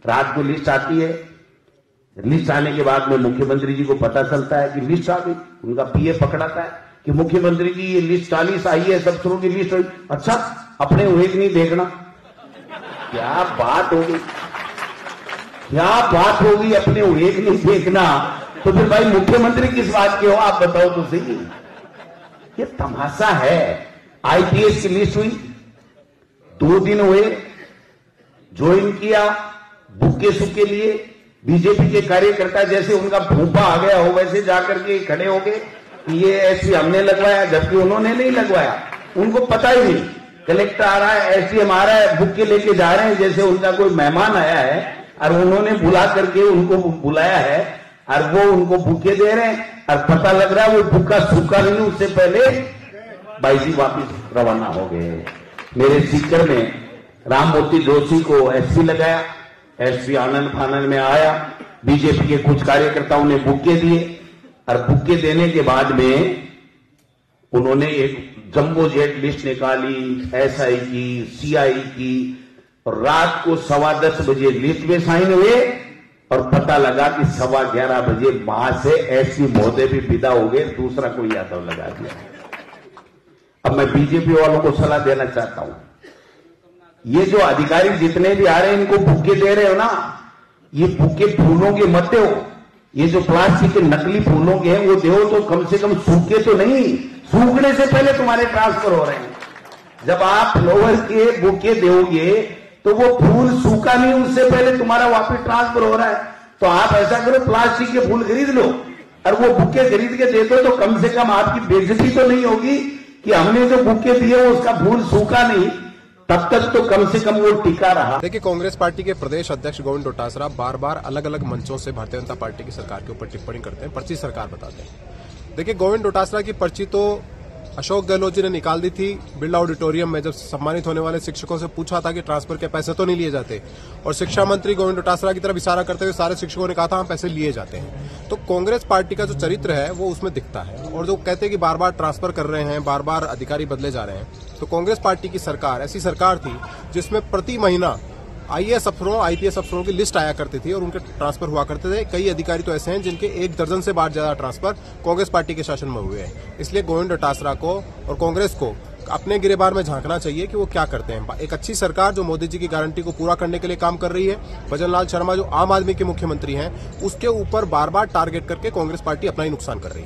रात को लिस्ट आती है, लिस्ट आने के बाद में मुख्यमंत्री जी को पता चलता है कि लिस्ट आ गई। उनका पीए पकड़ाता है कि मुख्यमंत्री जी ये लिस्ट 40 आई है, सब की लिस्ट आई। अच्छा, अपने हुए कि नहीं देखना। क्या बात होगी, क्या बात होगी, अपने हुए कि नहीं देखना। तो फिर भाई मुख्यमंत्री किस बात के हो, आप बताओ तो सही। ये तमाशा है। आईपीएस की लिस्ट हुई, 2 दिन हुए, ज्वाइन किया बुक्के सुक्के लिए। बीजेपी के कार्यकर्ता जैसे उनका भूपा आ गया हो वैसे जाकर के खड़े हो गए कि ये एसपी हमने लगवाया, जबकि उन्होंने नहीं लगवाया। उनको पता ही नहीं, कलेक्टर आ रहा है, एसडीएम आ रहा है, बुक्के लेके जा रहे हैं जैसे उनका कोई मेहमान आया है और उन्होंने बुला करके उनको बुलाया है और वो उनको बुक्के दे रहे हैं और पता लग रहा है वो बुक्का सूखा नहीं, उससे पहले भाई जी वापिस रवाना हो गए। मेरे सीकर में राममूर्ति जोशी को एसपी लगाया, एसपी आनंद फानंद में आया, बीजेपी के कुछ कार्यकर्ताओं ने बुक्के दिए और बुक्के देने के बाद में उन्होंने एक जंबो जेट लिस्ट निकाली, एसआई की, सीआई की, और रात को 10:15 बजे लिस्ट में साइन हुए और पता लगा कि 11:15 बजे वहां से एसपी महोदय भी विदा हो गए, दूसरा कोई यादव लगा दिया। अब मैं बीजेपी वालों को सलाह देना चाहता हूं, ये जो अधिकारी जितने भी आ रहे हैं इनको बुक्के दे रहे हो ना, ये बुक्के फूलों के मत दो। ये जो प्लास्टिक के नकली फूलों के हैं वो दो तो कम से कम सूखे तो नहीं, सूखने से पहले तुम्हारे ट्रांसफर हो रहे हैं। जब आप फ्लावर के बुक्के दोगे तो वो फूल सूखा नहीं, उससे पहले तुम्हारा वापस ट्रांसफर हो रहा है। तो आप ऐसा करो, प्लास्टिक के फूल खरीद लो और वो बुक्के खरीद के दे दो, तो कम से कम आपकी बेइज्जती तो नहीं होगी कि हमने जो बुक्के दिए उसका फूल सूखा नहीं, तब तक तो कम से कम वो टिका रहा। देखिए, कांग्रेस पार्टी के प्रदेश अध्यक्ष गोविंद डोटासरा बार बार अलग अलग मंचों से भारतीय जनता पार्टी की सरकार के ऊपर टिप्पणी करते हैं, पर्ची सरकार बताते हैं। देखिए, गोविंद डोटासरा की पर्ची तो अशोक गहलोत जी ने निकाल दी थी बिरला ऑडिटोरियम में, जब सम्मानित होने वाले शिक्षकों से पूछा था कि ट्रांसफर के पैसे तो नहीं लिए जाते, और शिक्षा मंत्री गोविंद डोटासरा की तरफ इशारा करते हुए सारे शिक्षकों ने कहा था हम पैसे लिए जाते हैं। तो कांग्रेस पार्टी का जो चरित्र है वो उसमें दिखता है। और जो कहते हैं कि बार बार ट्रांसफर कर रहे हैं, बार बार अधिकारी बदले जा रहे हैं, तो कांग्रेस पार्टी की सरकार ऐसी सरकार थी जिसमें प्रति महीना आईएएस अफसरों, आईपीएस अफसरों की लिस्ट आया करती थी और उनके ट्रांसफर हुआ करते थे। कई अधिकारी तो ऐसे हैं जिनके 1 दर्जन से बाहर ज्यादा ट्रांसफर कांग्रेस पार्टी के शासन में हुए हैं। इसलिए गोविंद डोटासरा को और कांग्रेस को अपने गिरेबान में झांकना चाहिए कि वो क्या करते हैं। एक अच्छी सरकार जो मोदी जी की गारंटी को पूरा करने के लिए काम कर रही है, भजनलाल शर्मा जो आम आदमी के मुख्यमंत्री हैं, उसके ऊपर बार बार टारगेट करके कांग्रेस पार्टी अपना ही नुकसान कर रही है।